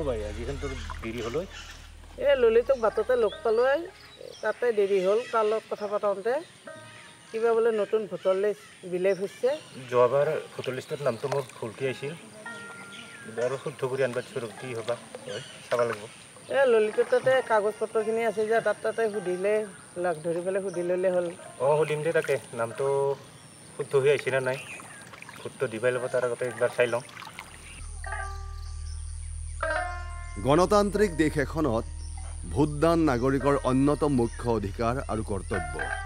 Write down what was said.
ভাই আজিখন তোৰ দেৰি হ'ল এই ললিতক বাটতে লগ পালোঁ তাতে দেৰি হ'ল তাৰ লগত কথা পাতোঁতে কিবা বোলে নতুন ভোটাৰ লিষ্ট বিলেভ হৈছে যোৱাবাৰ ভোটাৰ লিষ্টত নামটো মোৰ ভুলকৈ আহিছিল আৰু শুদ্ধ কৰি আনিব দিছোঁ কি হ'বা হয় চাব লাগিব এই ললিতৰ তাতে কাগজ পত্ৰখিনি আছে যে তাতে সুধিলে লগ ধৰি পেলাই সুধি ল'লে হ'ল সুধিম দে তাকে নামটো শুদ্ধ হৈ আহিছে নে নাই ভোটটো দিবাই ল'ব তাৰ আগতে একবাৰ চাই লওঁ গণতান্ত্ৰিক দেশ এখনত ভোটদান নাগৰিকৰ অন্যতম মুখ্য অধিকাৰ আৰু কৰ্তব্য